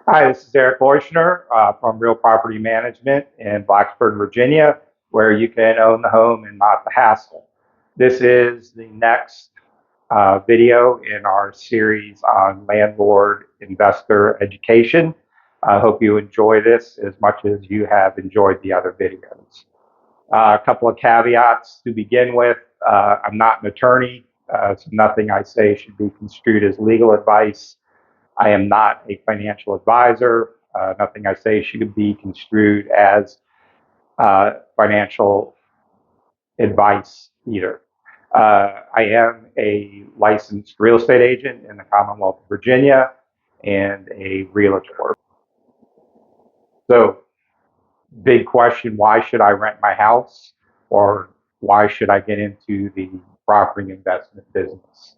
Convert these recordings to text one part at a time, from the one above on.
Hi, this is Eric Leuschner from Real Property Management in Blacksburg, Virginia, where you can own the home and not the hassle. This is the next video in our series on landlord investor education. I hope you enjoy this as much as you have enjoyed the other videos. A couple of caveats to begin with. I'm not an attorney, so nothing I say should be construed as legal advice. I am not a financial advisor. Nothing I say should be construed as financial advice either. I am a licensed real estate agent in the Commonwealth of Virginia and a realtor. So, big question, why should I rent my house, or why should I get into the property investment business?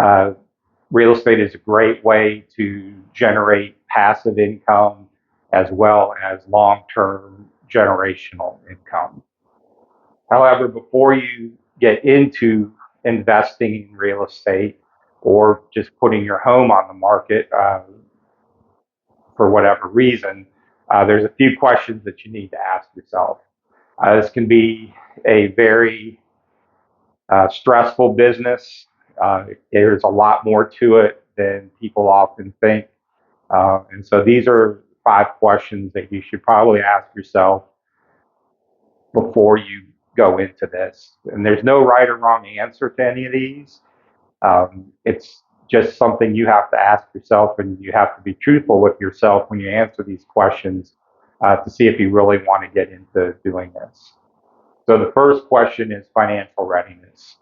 Uh, Real estate is a great way to generate passive income as well as long-term generational income. However, before you get into investing in real estate or just putting your home on the market for whatever reason, there's a few questions that you need to ask yourself. This can be a very stressful business. There's a lot more to it than people often think. And so these are 5 questions that you should probably ask yourself before you go into this. And there's no right or wrong answer to any of these. It's just something you have to ask yourself, and you have to be truthful with yourself when you answer these questions to see if you really want to get into doing this. So the first question is financial readiness.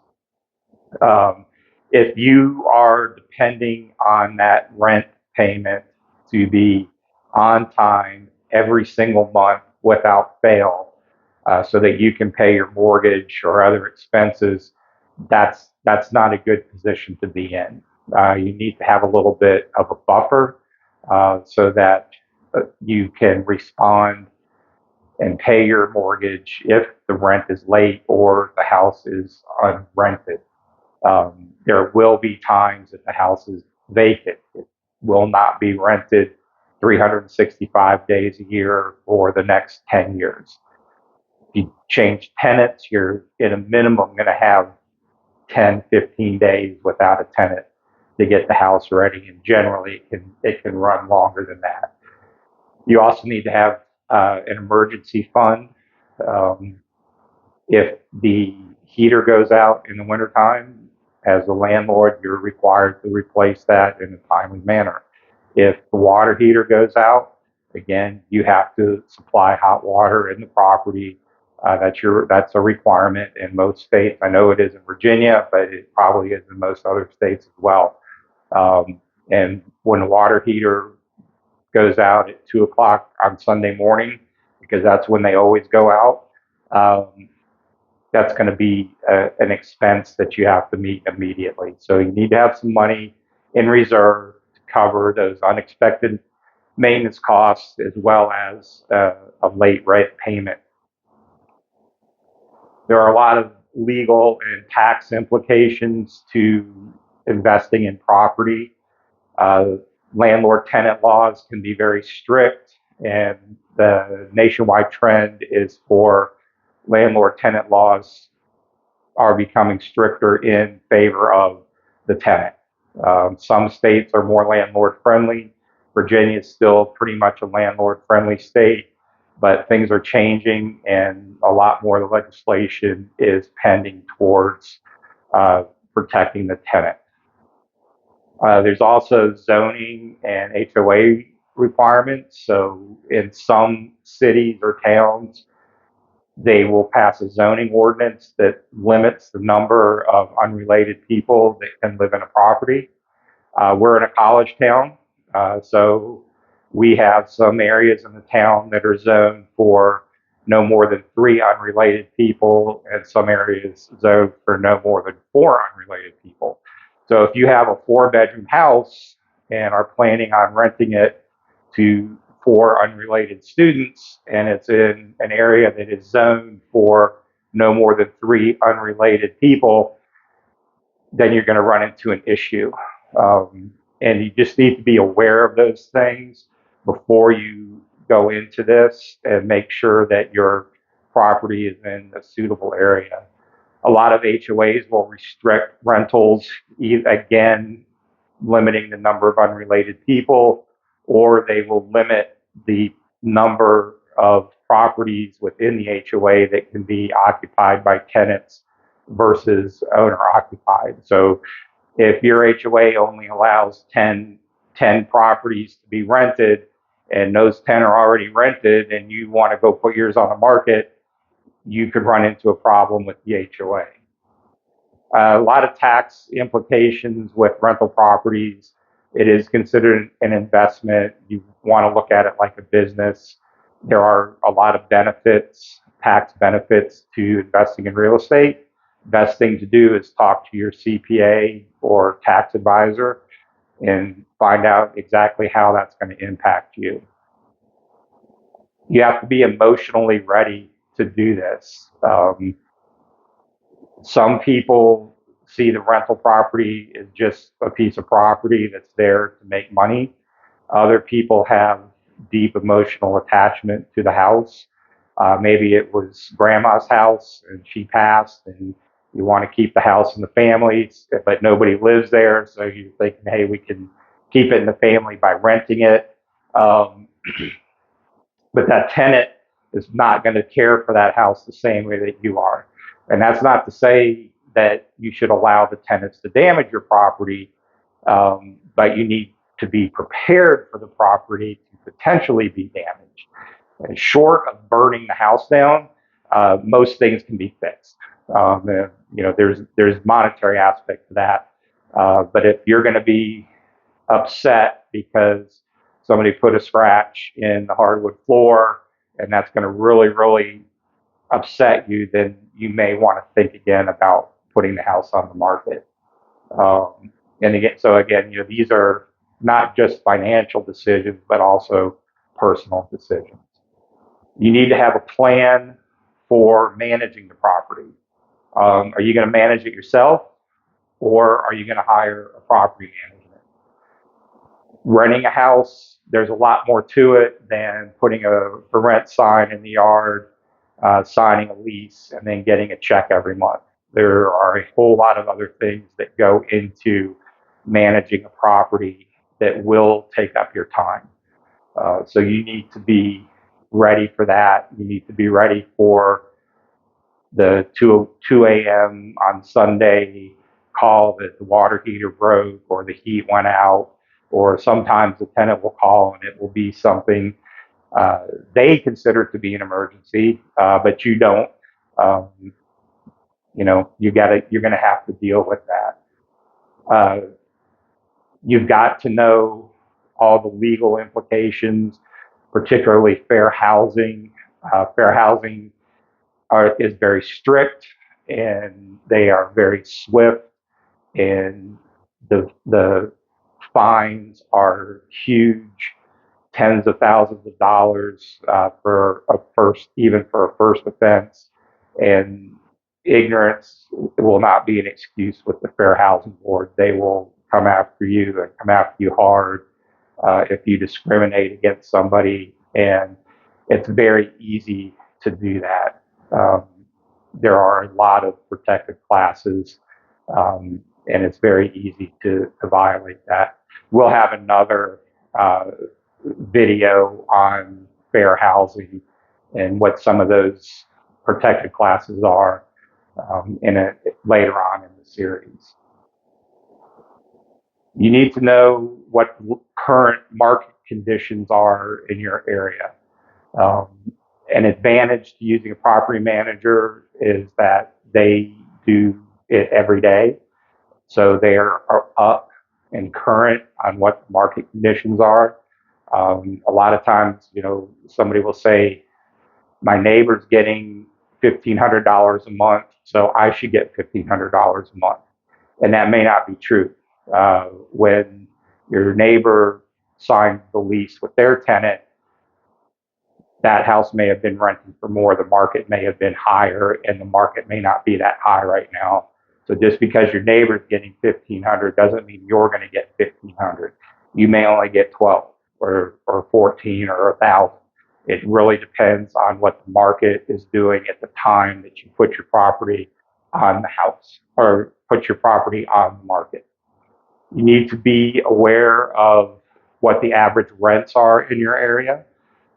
Um, if you are depending on that rent payment to be on time every single month without fail, so that you can pay your mortgage or other expenses, that's not a good position to be in. You need to have a little bit of a buffer so that you can respond and pay your mortgage if the rent is late or the house is unrented. There will be times that the house is vacant. It will not be rented 365 days a year for the next 10 years. If you change tenants, you're at a minimum going to have 10, 15 days without a tenant to get the house ready, and generally it can run longer than that. You also need to have an emergency fund. Um, if the heater goes out in the wintertime, as a landlord, you're required to replace that in a timely manner. If the water heater goes out, again, you have to supply hot water in the property. That's a requirement in most states. I know it is in Virginia, but it probably is in most other states as well. And when the water heater goes out at 2 o'clock on Sunday morning, because that's when they always go out, that's going to be an expense that you have to meet immediately. So you need to have some money in reserve to cover those unexpected maintenance costs as well as a late rent payment. There are a lot of legal and tax implications to investing in property. Uh, Landlord tenant laws can be very strict, and the nationwide trend is for landlord tenant laws are becoming stricter in favor of the tenant. Some states are more landlord friendly. Virginia is still pretty much a landlord friendly state, but things are changing, and a lot more of the legislation is pending towards protecting the tenant. There's also zoning and HOA requirements. So in some cities or towns, they will pass a zoning ordinance that limits the number of unrelated people that can live in a property. We're in a college town, so we have some areas in the town that are zoned for no more than 3 unrelated people, and some areas zoned for no more than 4 unrelated people. So if you have a 4-bedroom house and are planning on renting it to 4 unrelated students, and it's in an area that is zoned for no more than 3 unrelated people, then you're going to run into an issue. And you just need to be aware of those things before you go into this and make sure that your property is in a suitable area. A lot of HOAs will restrict rentals, again, limiting the number of unrelated people, or they will limit the number of properties within the HOA that can be occupied by tenants versus owner occupied. So if your HOA only allows 10 properties to be rented and those 10 are already rented and you want to go put yours on the market, you could run into a problem with the HOA. A lot of tax implications with rental properties. It is considered an investment. You want to look at it like a business. There are a lot of benefits, tax benefits to investing in real estate. Best thing to do is talk to your CPA or tax advisor and find out exactly how that's going to impact you. You have to be emotionally ready to do this. Some people see the rental property as just a piece of property that's there to make money. Other people have deep emotional attachment to the house. Maybe it was grandma's house and she passed, and you want to keep the house in the family, but nobody lives there. So you're thinking, hey, we can keep it in the family by renting it. But that tenant is not going to care for that house the same way that you are. And that's not to say that you should allow the tenants to damage your property, but you need to be prepared for the property to potentially be damaged. And short of burning the house down, most things can be fixed. There's monetary aspect to that, but if you're going to be upset because somebody put a scratch in the hardwood floor and that's going to really upset you, then you may want to think again about putting the house on the market. And again, these are not just financial decisions, but also personal decisions. You need to have a plan for managing the property. Are you going to manage it yourself, or are you going to hire a property manager? Renting a house, there's a lot more to it than putting a for rent sign in the yard, signing a lease, and then getting a check every month. There are a whole lot of other things that go into managing a property that will take up your time. So you need to be ready for that. You need to be ready for the 2 a.m. on Sunday call that the water heater broke or the heat went out, or sometimes the tenant will call and it will be something they consider to be an emergency, but you don't. You're going to have to deal with that. You've got to know all the legal implications, particularly fair housing. Fair housing is very strict, and they are very swift, and the fines are huge, tens of thousands of dollars for a first offense, and ignorance will not be an excuse with the Fair Housing Board. They will come after you and come after you hard if you discriminate against somebody, and it's very easy to do that. There are a lot of protected classes, and it's very easy to violate that. We'll have another video on fair housing and what some of those protected classes are later on in the series. You need to know what current market conditions are in your area. An advantage to using a property manager is that they do it every day. So they are up and current on what the market conditions are. A lot of times, somebody will say, my neighbor's getting $1,500 a month, so I should get $1,500 a month. And that may not be true. When your neighbor signed the lease with their tenant, that house may have been rented for more, the market may have been higher, and the market may not be that high right now. So just because your neighbor's getting $1,500 doesn't mean you're going to get $1,500. You may only get $12. or 14 or 1,000. It really depends on what the market is doing at the time that you put your property on the house or put your property on the market. You need to be aware of what the average rents are in your area,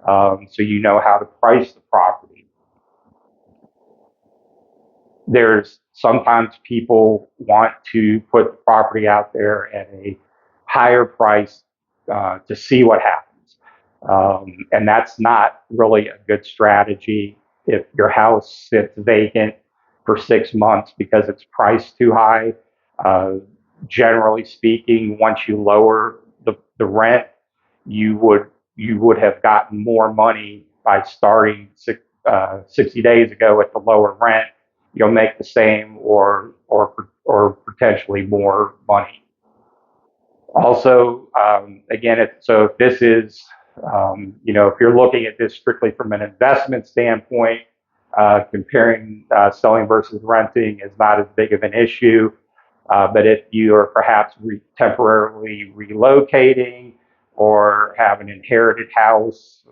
so you know how to price the property. There's sometimes people want to put the property out there at a higher price to see what happens. And that's not really a good strategy if your house sits vacant for 6 months because it's priced too high. Uh, Generally speaking, once you lower the rent, you would have gotten more money by starting 60 days ago at the lower rent. You'll make the same or potentially more money. Also, again, so if this is, if you're looking at this strictly from an investment standpoint, comparing selling versus renting is not as big of an issue. But if you are perhaps temporarily relocating or have an inherited house,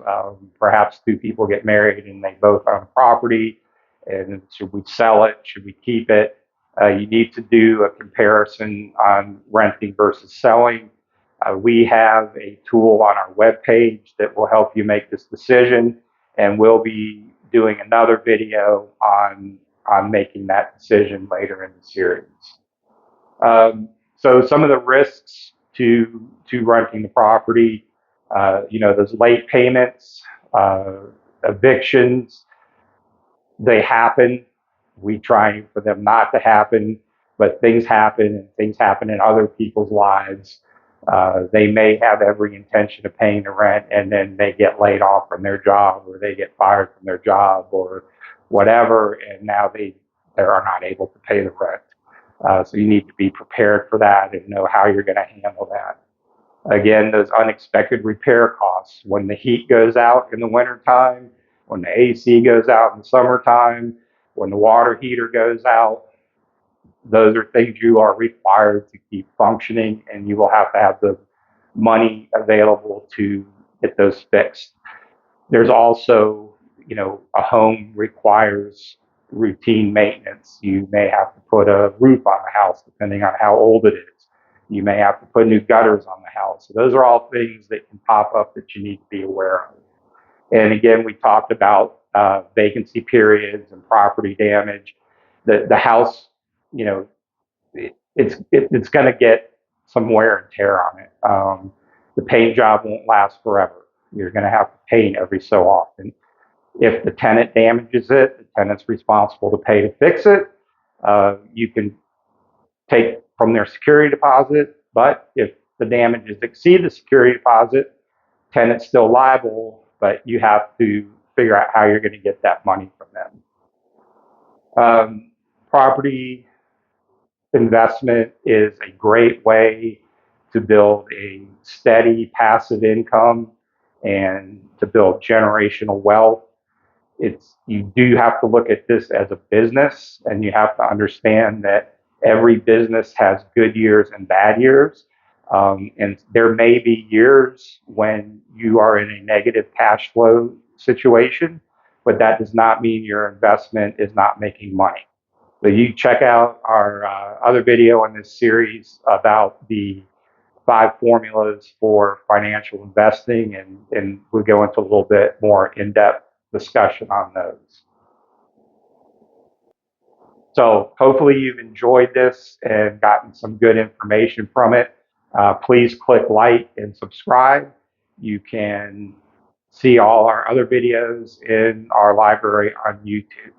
perhaps two people get married and they both own property, and should we sell it? Should we keep it? You need to do a comparison on renting versus selling. We have a tool on our webpage that will help you make this decision, and we'll be doing another video on making that decision later in the series. So some of the risks to renting the property, those late payments, evictions, they happen. We try for them not to happen, but things happen, and things happen in other people's lives. They may have every intention of paying the rent, and then they get laid off from their job, or they get fired from their job, or whatever, and now they are not able to pay the rent. So you need to be prepared for that and know how you're going to handle that. Again, those unexpected repair costs. When the heat goes out in the wintertime, when the AC goes out in the summertime, when the water heater goes out, those are things you are required to keep functioning, and you will have to have the money available to get those fixed. There's also, a home requires routine maintenance. You may have to put a roof on the house, depending on how old it is. You may have to put new gutters on the house. So those are all things that can pop up that you need to be aware of. And again, we talked about vacancy periods and property damage. The house, it's going to get some wear and tear on it. The paint job won't last forever. You're going to have to paint every so often. If the tenant damages it, the tenant's responsible to pay to fix it. You can take from their security deposit, but if the damages exceed the security deposit, tenant's still liable, but you have to figure out how you're going to get that money from them. Property investment is a great way to build a steady passive income and to build generational wealth. You do have to look at this as a business, and you have to understand that every business has good years and bad years. And there may be years when you are in a negative cash flow situation, but that does not mean your investment is not making money. So you check out our other video in this series about the 5 formulas for financial investing, and we'll go into a little bit more in-depth discussion on those. So hopefully you've enjoyed this and gotten some good information from it. Please click like and subscribe. You can see all our other videos in our library on YouTube.